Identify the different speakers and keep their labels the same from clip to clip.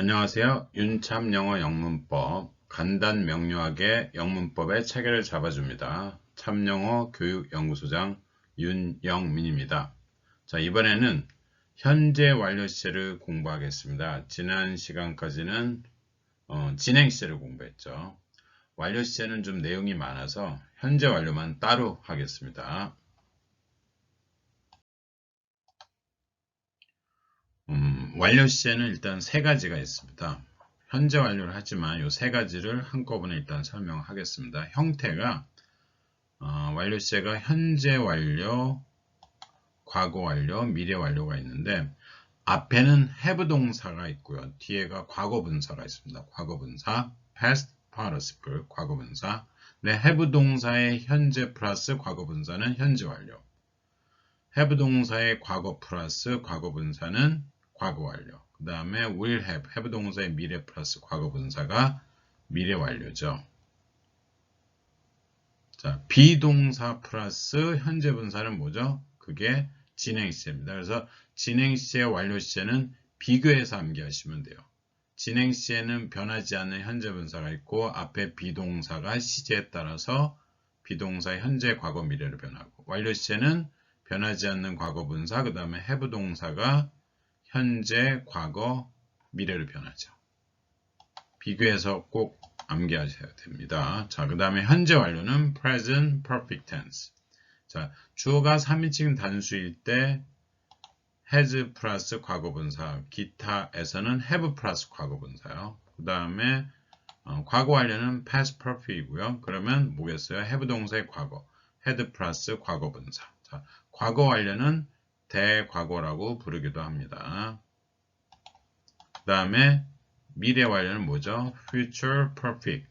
Speaker 1: 안녕하세요. 윤참 영어 영문법 간단 명료하게 영문법의 체계를 잡아줍니다. 참영어 교육연구소장 윤영민입니다. 자, 이번에는 현재 완료 시제를 공부하겠습니다. 지난 시간까지는 진행 시제를 공부했죠. 완료 시제는 좀 내용이 많아서 현재 완료만 따로 하겠습니다. 완료 시제는 일단 세 가지가 있습니다. 현재 완료를 하지만 이 세 가지를 한꺼번에 일단 설명하겠습니다. 형태가 완료 시제가 현재 완료, 과거 완료, 미래 완료가 있는데 앞에는 have 동사가 있고요. 뒤에가 과거 분사가 있습니다. 과거 분사, past participle, 과거 분사. 네, have 동사의 현재 플러스 과거 분사는 현재 완료. have 동사의 과거 플러스 과거 분사는 과거 완료. 그 다음에 will have 동사의 미래 플러스 과거 분사가 미래 완료죠. 자, 비동사 플러스 현재 분사는 뭐죠? 그게 진행 시제입니다. 그래서 진행 시제, 완료 시제는 비교해서 암기하시면 돼요. 진행 시제는 변하지 않는 현재 분사가 있고 앞에 비동사가 시제에 따라서 비동사의 현재, 과거, 미래로 변하고 완료 시제는 변하지 않는 과거 분사, 그 다음에 have 동사가 현재, 과거, 미래로 변하죠. 비교해서 꼭 암기하셔야 됩니다. 자, 그 다음에 현재 완료는 present perfect tense. 자, 주어가 3인칭 단수일 때 has 플러스 과거분사, 기타에서는 have 플러스 과거분사요. 그 다음에 과거 완료는 past perfect이고요. 그러면 뭐겠어요? have 동사의 과거, had 플러스 과거분사. 자, 과거 완료는 대과거라고 부르기도 합니다. 그 다음에 미래 완료는 뭐죠? future perfect.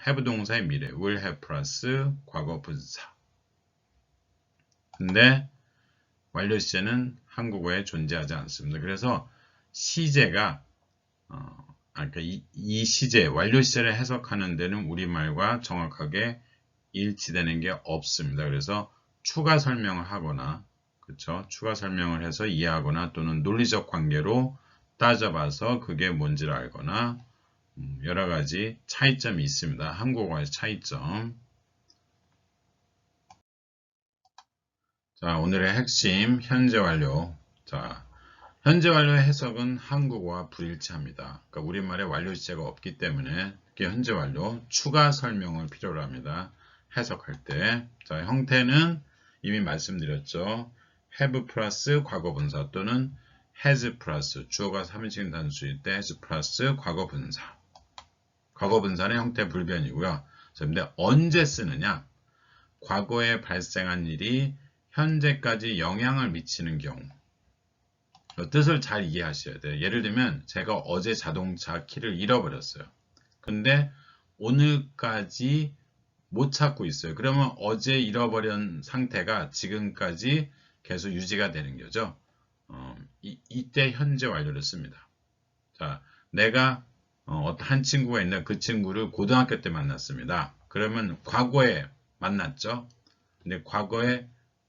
Speaker 1: have 동사의 미래, will have 플러스 과거 분사. 근데 완료 시제는 한국어에 존재하지 않습니다. 그래서 시제가 그러니까 이 시제, 완료 시제를 해석하는 데는 우리말과 정확하게 일치되는 게 없습니다. 그래서 추가 설명을 하거나, 그렇죠? 추가 설명을 해서 이해하거나 또는 논리적 관계로 따져봐서 그게 뭔지를 알거나 여러 가지 차이점이 있습니다. 한국어의 차이점. 자, 오늘의 핵심 현재 완료. 자, 현재 완료의 해석은 한국어와 불일치합니다. 그러니까 우리말에 완료 시제가 없기 때문에 그게 현재 완료 추가 설명을 필요로 합니다. 해석할 때. 자, 형태는 이미 말씀드렸죠. have 플러스 과거분사 또는 has 플러스 주어가 3인칭 단수일 때 has 플러스 과거분사. 과거분사는 형태 불변이고요. 근데 언제 쓰느냐? 과거에 발생한 일이 현재까지 영향을 미치는 경우. 뜻을 잘 이해하셔야 돼요. 예를 들면 제가 어제 자동차 키를 잃어버렸어요. 근데 오늘까지 못 찾고 있어요. 그러면 어제 잃어버린 상태가 지금까지 계속 유지가 되는 거죠. 이때 현재 완료를 씁니다. 자, 내가 한 친구가 있는데 그 친구를 고등학교 때 만났습니다. 그러면 과거에 만났죠. 근데 과거에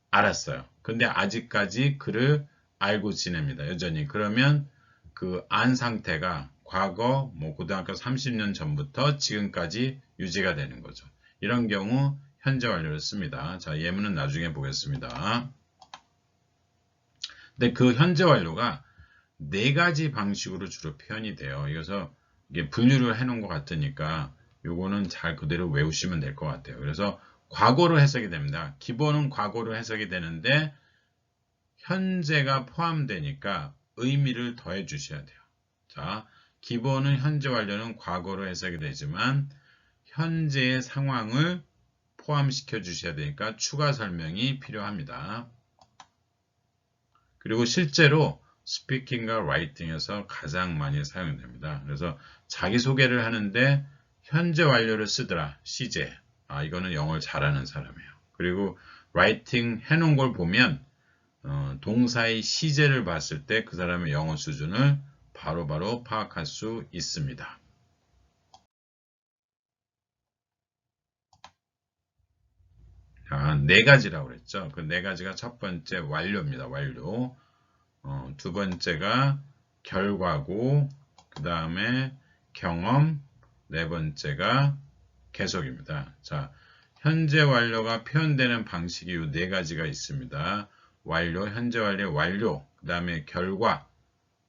Speaker 1: 알았어요. 근데 아직까지 그를 알고 지냅니다. 여전히. 그러면 그 안 상태가 과거 고등학교 30년 전부터 지금까지 유지가 되는 거죠. 이런 경우 현재 완료를 씁니다. 자, 예문은 나중에 보겠습니다. 근데 그 현재 완료가 네 가지 방식으로 주로 표현이 돼요. 그래서 이게 분류를 해놓은 것 같으니까 요거는 잘 그대로 외우시면 될 것 같아요. 그래서 과거로 해석이 됩니다. 기본은 과거로 해석이 되는데 현재가 포함되니까 의미를 더해 주셔야 돼요. 자, 기본은 현재 완료는 과거로 해석이 되지만 현재의 상황을 포함시켜 주셔야 되니까 추가 설명이 필요합니다. 그리고 실제로 스피킹과 라이팅에서 가장 많이 사용됩니다. 그래서 자기소개를 하는데 현재 완료를 쓰더라. 시제. 이거는 영어를 잘하는 사람이에요. 그리고 라이팅 해놓은 걸 보면 동사의 시제를 봤을 때 그 사람의 영어 수준을 바로바로 파악할 수 있습니다. 네 가지라고 그랬죠. 그 네 가지가 첫 번째 완료입니다. 완료. 두 번째가 결과고, 그 다음에 경험, 네 번째가 계속입니다. 자, 현재 완료가 표현되는 방식이 이 네 가지가 있습니다. 완료, 현재 완료, 완료, 그 다음에 결과,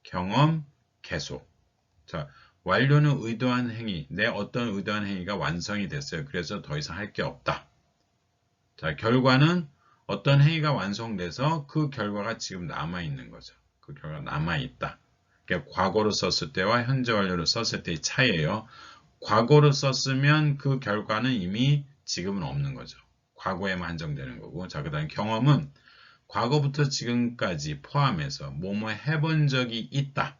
Speaker 1: 경험, 계속. 자, 완료는 의도한 행위, 내 어떤 의도한 행위가 완성이 됐어요. 그래서 더 이상 할 게 없다. 자, 결과는 어떤 행위가 완성돼서 그 결과가 지금 남아있는 거죠. 그 결과가 남아있다. 그러니까 과거로 썼을 때와 현재 완료로 썼을 때의 차이예요. 과거로 썼으면 그 결과는 이미 지금은 없는 거죠. 과거에만 한정되는 거고. 자, 그 다음 경험은 과거부터 지금까지 포함해서 뭐뭐 해본 적이 있다.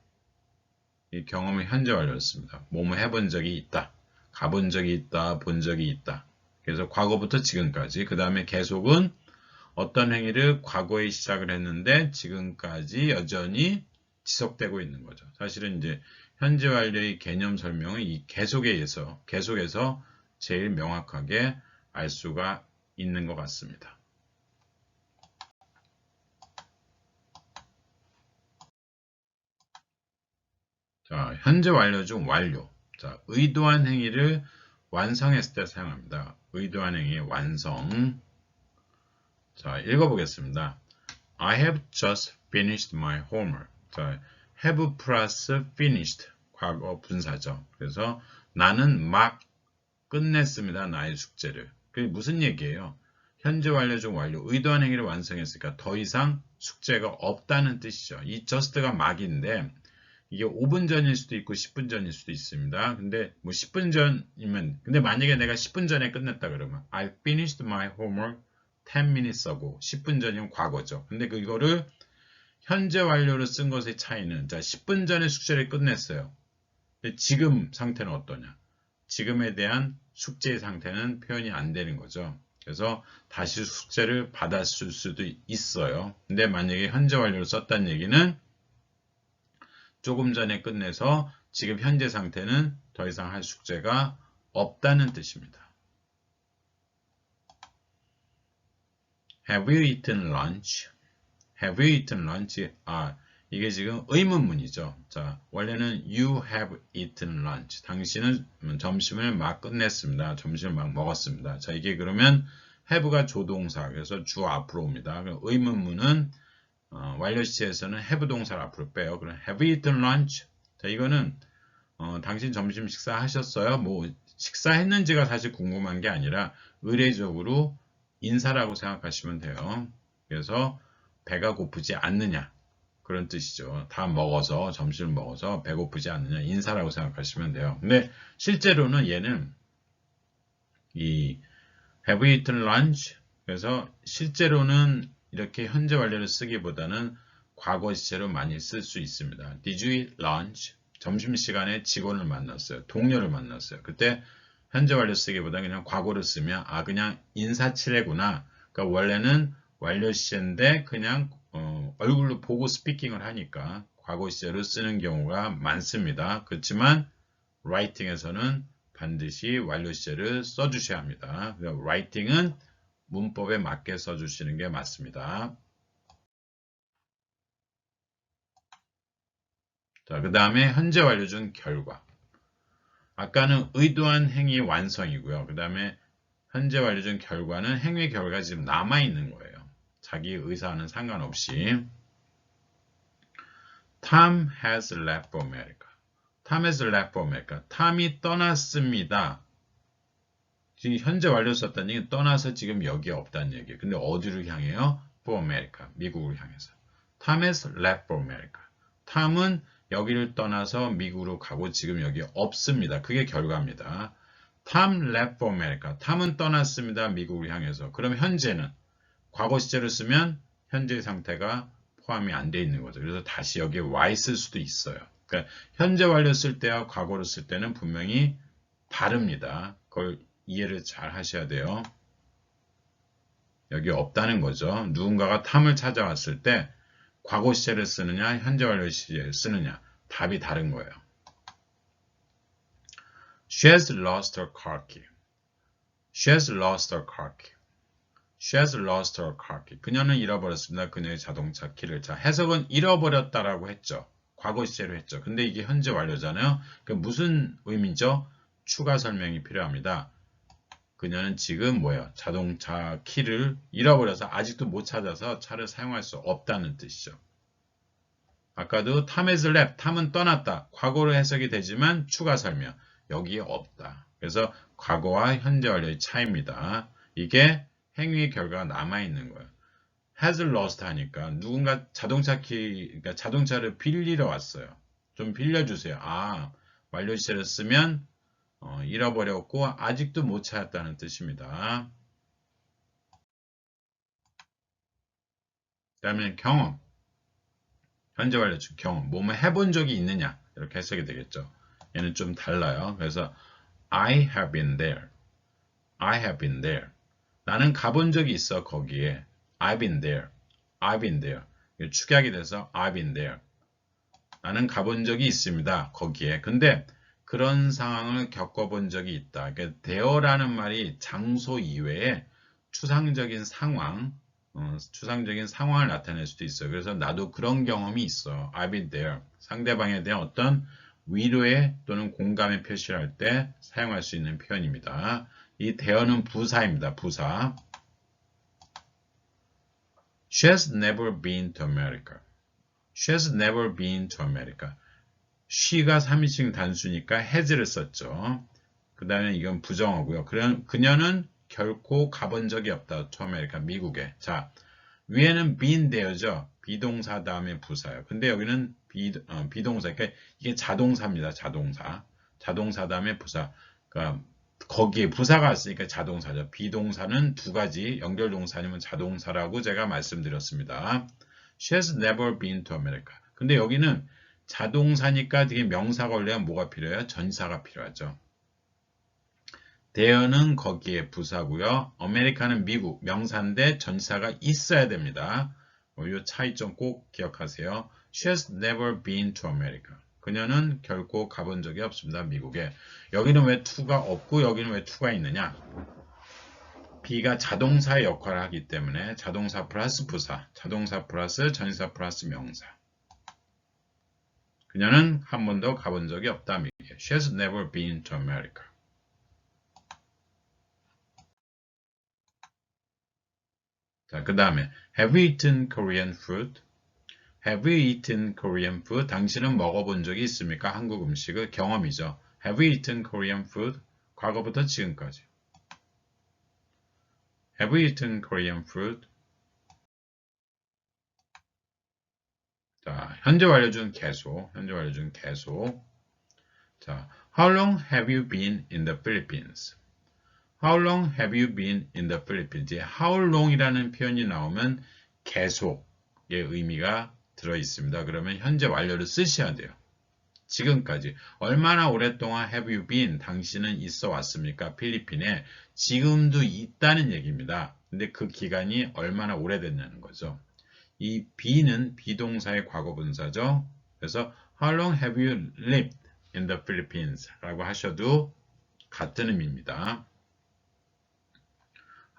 Speaker 1: 이 경험은 현재 완료였습니다. 뭐뭐 해본 적이 있다. 가본 적이 있다. 본 적이 있다. 그래서 과거부터 지금까지. 그 다음에 계속은 어떤 행위를 과거에 시작을 했는데 지금까지 여전히 지속되고 있는 거죠. 사실은 이제 현재 완료의 개념 설명은 이 계속에서 제일 명확하게 알 수가 있는 것 같습니다. 자, 현재 완료 중 완료. 자, 의도한 행위를 완성했을 때 사용합니다. 의도한 행위 완성. 자, 읽어보겠습니다. I have just finished my homework. 자, have 플러스 finished. 과거 분사죠. 그래서 나는 막 끝냈습니다. 나의 숙제를. 그게 무슨 얘기예요? 현재 완료 중 완료. 의도한 행위를 완성했으니까 더 이상 숙제가 없다는 뜻이죠. 이 just가 막인데 이게 5분 전일 수도 있고 10분 전일 수도 있습니다. 근데 뭐 10분 전이면 근데 만약에 내가 10분 전에 끝냈다 그러면 I finished my homework 10 minutes ago. 10분 전이면 과거죠. 근데 그거를 현재 완료로 쓴 것의 차이는 자 10분 전에 숙제를 끝냈어요. 지금 상태는 어떠냐? 지금에 대한 숙제의 상태는 표현이 안 되는 거죠. 그래서 다시 숙제를 받았을 수도 있어요. 근데 만약에 현재 완료로 썼다는 얘기는 조금 전에 끝내서 지금 현재 상태는 더 이상 할 숙제가 없다는 뜻입니다. Have you eaten lunch? Have you eaten lunch? 이게 지금 의문문이죠. 자, 원래는 you have eaten lunch. 당신은 점심을 막 끝냈습니다. 점심을 막 먹었습니다. 자, 이게 그러면 have가 조동사, 그래서 주 앞으로 옵니다. 의문문은 완료 시제에서는 have 동사를 앞으로 빼요. 그럼 have you eaten lunch? 자, 이거는 당신 점심 식사하셨어요? 뭐 식사했는지가 사실 궁금한 게 아니라 의례적으로 인사라고 생각하시면 돼요. 그래서 배가 고프지 않느냐 그런 뜻이죠. 다 먹어서 점심을 먹어서 배고프지 않느냐 인사라고 생각하시면 돼요. 근데 실제로는 얘는 이 have you eaten lunch? 그래서 실제로는 이렇게 현재 완료를 쓰기보다는 과거 시제로 많이 쓸 수 있습니다. Did you eat lunch? 점심시간에 직원을 만났어요. 동료를 만났어요. 그때 현재 완료 쓰기보다 그냥 과거를 쓰면 그냥 인사치레구나. 그러니까 원래는 완료 시제인데 그냥 얼굴로 보고 스피킹을 하니까 과거 시제로 쓰는 경우가 많습니다. 그렇지만 writing에서는 반드시 완료 시제를 써주셔야 합니다. 그러니까 writing은 문법에 맞게 써주시는 게 맞습니다. 자, 그 다음에 현재 완료 중 결과. 아까는 의도한 행위 완성이고요. 그 다음에 현재 완료 중 결과는 행위 결과가 지금 남아있는 거예요. 자기 의사와는 상관없이. Tom has left for America. Tom has left for America. 탐이 떠났습니다. 지금 현재 완료 썼다는 얘기는 떠나서 지금 여기에 없다는 얘기예요. 근데 어디로 향해요? For America. 미국을 향해서. Tom has left for America. 탐은 여기를 떠나서 미국으로 가고 지금 여기 없습니다. 그게 결과입니다. Tom left for America. 탐은 떠났습니다. 미국을 향해서. 그럼 현재는 과거 시제를 쓰면 현재 상태가 포함이 안 돼 있는 거죠. 그래서 다시 여기에 와 있을 수도 있어요. 그러니까 현재 완료 쓸 때와 과거로 쓸 때는 분명히 다릅니다. 그걸 이해를 잘 하셔야 돼요. 여기 없다는 거죠. 누군가가 탐을 찾아왔을 때 과거 시제를 쓰느냐 현재 완료 시제를 쓰느냐 답이 다른 거예요. She has lost her car key. She has lost her car key. She has lost her car key. 그녀는 잃어버렸습니다. 그녀의 자동차 키를. 자, 해석은 잃어버렸다라고 했죠. 과거 시제로 했죠. 근데 이게 현재 완료잖아요. 그러니까 무슨 의미죠? 추가 설명이 필요합니다. 그녀는 지금 뭐예요? 자동차 키를 잃어버려서 아직도 못 찾아서 차를 사용할 수 없다는 뜻이죠. 아까도 Tom has left, 탐은 떠났다. 과거로 해석이 되지만 추가 설명. 여기에 없다. 그래서 과거와 현재 완료의 차이입니다. 이게 행위의 결과가 남아있는 거예요. has lost 하니까 누군가 그러니까 자동차를 빌리러 왔어요. 좀 빌려주세요. 아, 완료 시제를 쓰면 잃어버렸고 아직도 못 찾았다는 뜻입니다. 그 다음에 경험. 현재 완료 중 경험. 뭐뭐 해본 적이 있느냐. 이렇게 해석이 되겠죠. 얘는 좀 달라요. 그래서 I have been there. I have been there. 나는 가본 적이 있어 거기에. I've been there. I've been there. 축약이 돼서 I've been there. 나는 가본 적이 있습니다. 거기에. 근데 그런 상황을 겪어본 적이 있다. 그러니까 there라는 말이 장소 이외에 추상적인 추상적인 상황을 나타낼 수도 있어요. 그래서 나도 그런 경험이 있어. I've been there. 상대방에 대한 어떤 위로의 또는 공감의 표시를 할 때 사용할 수 있는 표현입니다. 이 there는 부사입니다. 부사. She has never been to America. She has never been to America. she가 3인칭 단수니까 has를 썼죠. 그 다음에 이건 부정어고요. 그녀는 결코 가본 적이 없다. to America, 미국에. 자, 위에는 been there죠. 비동사 다음에 부사예요. 근데 여기는 비동사. 그러니까 이게 자동사입니다. 자동사. 자동사 다음에 부사. 그러니까 거기에 부사가 왔으니까 자동사죠. 비동사는 두 가지, 연결동사 아니면 자동사라고 제가 말씀드렸습니다. She has never been to America. 근데 여기는 자동사니까 되게 명사가 올려면 뭐가 필요해요? 전사가 필요하죠. there는 거기에 부사고요. America는 미국, 명사인데 전사가 있어야 됩니다. 이 차이점 꼭 기억하세요. She has never been to America. 그녀는 결코 가본 적이 없습니다. 미국에. 여기는 왜 to가 없고 여기는 왜 to가 있느냐? be가 자동사의 역할을 하기 때문에 자동사 플러스 부사, 자동사 플러스 전사 플러스 명사. 그녀는 한 번도 가본 적이 없다. She has never been to America. 자, 그 다음에 Have you eaten Korean food? Have you eaten Korean food? 당신은 먹어본 적이 있습니까? 한국 음식을 경험이죠. Have you eaten Korean food? 과거부터 지금까지. Have you eaten Korean food? 자, 현재 완료 중 계속. 현재 완료 중 계속. 자, How long have you been in the Philippines? How long have you been in the Philippines? How long이라는 표현이 나오면 계속의 의미가 들어 있습니다. 그러면 현재 완료를 쓰셔야 돼요. 지금까지. 얼마나 오랫동안 have you been? 당신은 있어 왔습니까? 필리핀에. 지금도 있다는 얘기입니다. 근데 그 기간이 얼마나 오래됐냐는 거죠. 이 be는 비동사의 과거분사죠. 그래서 How long have you lived in the Philippines? 라고 하셔도 같은 의미입니다.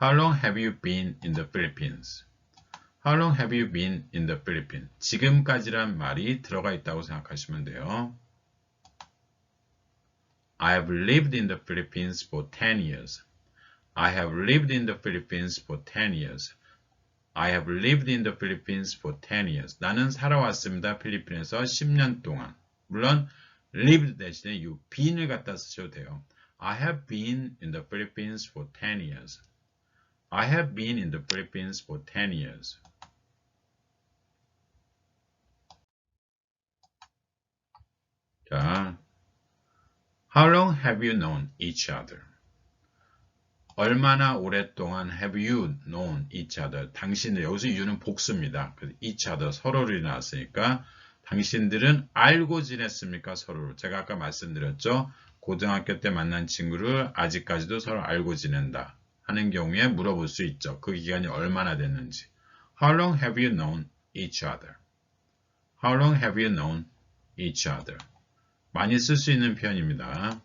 Speaker 1: How long have you been in the Philippines? How long have you been in the Philippines? 지금까지란 말이 들어가 있다고 생각하시면 돼요. I have lived in the Philippines for 10 years. I have lived in the Philippines for 10 years. I have lived in the Philippines for 10 years. 나는 살아왔습니다. 필리핀에서 10년 동안. 물론 lived 대신에 you been을 갖다 쓰셔도 돼요. I have been in the Philippines for 10 years. I have been in the Philippines for 10 years. 자, How long have you known each other? 얼마나 오랫동안 have you known each other? 당신들, 여기서 you는 복수입니다. each other, 서로를 나왔으니까 당신들은 알고 지냈습니까? 서로를. 제가 아까 말씀드렸죠. 고등학교 때 만난 친구를 아직까지도 서로 알고 지낸다 하는 경우에 물어볼 수 있죠. 그 기간이 얼마나 됐는지. How long have you known each other? How long have you known each other? 많이 쓸 수 있는 표현입니다.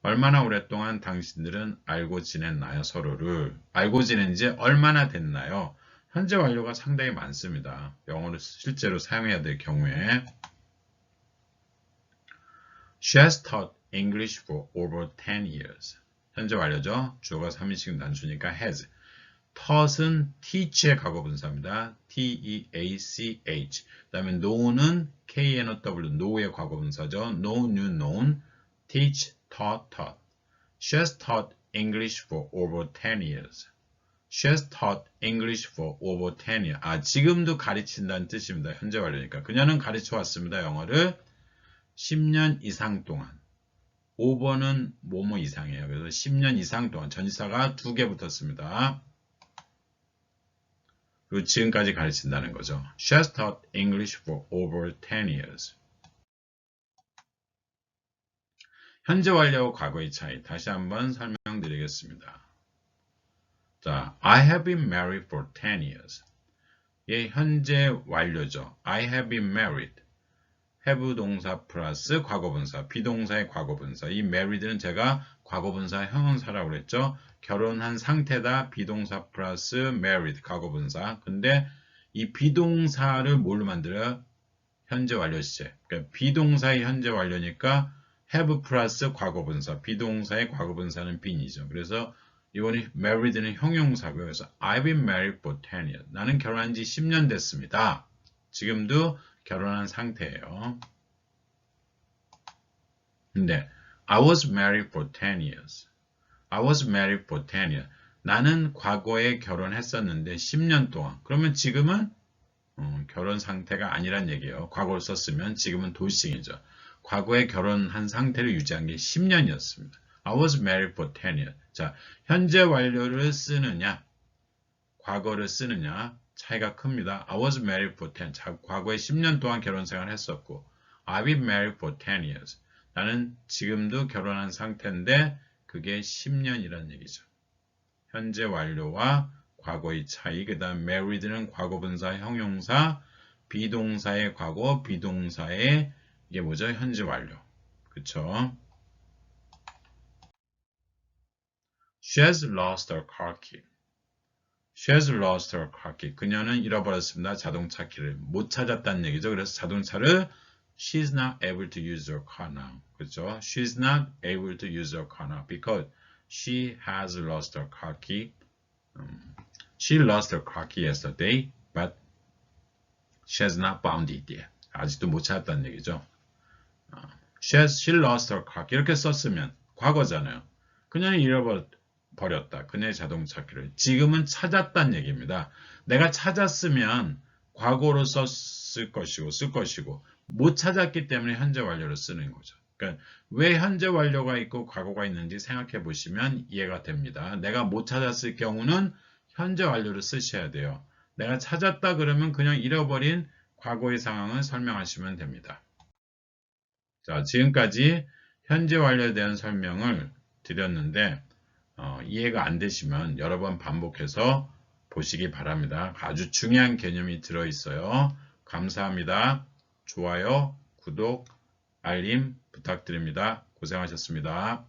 Speaker 1: 얼마나 오랫동안 당신들은 알고 지냈나요? 서로를. 알고 지낸 지 얼마나 됐나요? 현재 완료가 상당히 많습니다. 영어를 실제로 사용해야 될 경우에 She has taught English for over 10 years. 현재 완료죠. 주어가 3인칭 단수니까 has. taught은 teach의 과거분사입니다. T-E-A-C-H. 그 다음에 know는 K-N-O-W, know의 과거분사죠. know, knew, known. teach, taught. She has taught English for over 10 years. She has taught English for over 10 years. 지금도 가르친다는 뜻입니다. 현재 완료니까. 그녀는 가르쳐 왔습니다. 영어를 10년 이상 동안. over는 뭐뭐 이상이에요. 그래서 10년 이상 동안 전치사가 2개 붙었습니다. 그리고 지금까지 가르친다는 거죠. She has taught English for over 10 years. 현재 완료와 과거의 차이 다시 한번 설명드리겠습니다. 자, I have been married for 10 years. 예, 현재 완료죠. I have been married. have 동사 플러스 과거분사, 비동사의 과거분사. 이 married는 제가 과거분사 형용사라고 그랬죠. 결혼한 상태다. 비동사 플러스 married, 과거분사. 근데 이 비동사를 뭘로 만들어요? 현재 완료 시제. 그러니까 비동사의 현재 완료니까 have 플러스 과거분사. 비동사의 과거분사는 beεν이죠. 그래서 이번에 married는 형용사고요. 그래서 I've been married for 10 years. 나는 결혼한 지 10년 됐습니다. 지금도 결혼한 상태예요. 근데 I was married for 10 years. I was married for 10 years. 나는 과거에 결혼했었는데 10년 동안. 그러면 지금은 결혼 상태가 아니란 얘기예요. 과거를 썼으면 지금은 돌싱이죠. 과거에 결혼한 상태를 유지한 게 10년이었습니다. I was married for 10 years. 자, 현재 완료를 쓰느냐, 과거를 쓰느냐 차이가 큽니다. I was married for 10. 자, 과거에 10년 동안 결혼 생활을 했었고 I've been married for 10 years. 나는 지금도 결혼한 상태인데 그게 10년이라는 얘기죠. 현재 완료와 과거의 차이. 그 다음 married는 과거분사 형용사, 비동사의 과거, 비동사의 이게 뭐죠? 현재 완료. 그쵸? She has lost her car key. She has lost her car key. 그녀는 잃어버렸습니다. 자동차 키를. 못 찾았다는 얘기죠. 그래서 자동차를 She's not able to use her car now. 그렇죠? She's not able to use her car now because she has lost her car key. She lost her car key yesterday, but she has not found it yet. 아직도 못 찾았다는 얘기죠. She lost her car key. 이렇게 썼으면 과거잖아요. 그녀는 잃어버렸다. 그녀의 자동차 키를. 지금은 찾았다는 얘기입니다. 내가 찾았으면 과거로 썼을 것이고 쓸 것이고 못 찾았기 때문에 현재 완료를 쓰는 거죠. 그러니까 왜 현재 완료가 있고 과거가 있는지 생각해 보시면 이해가 됩니다. 내가 못 찾았을 경우는 현재 완료를 쓰셔야 돼요. 내가 찾았다 그러면 그냥 잃어버린 과거의 상황을 설명하시면 됩니다. 자, 지금까지 현재 완료에 대한 설명을 드렸는데 이해가 안 되시면 여러 번 반복해서 보시기 바랍니다. 아주 중요한 개념이 들어있어요. 감사합니다. 좋아요, 구독, 알림 부탁드립니다. 고생하셨습니다.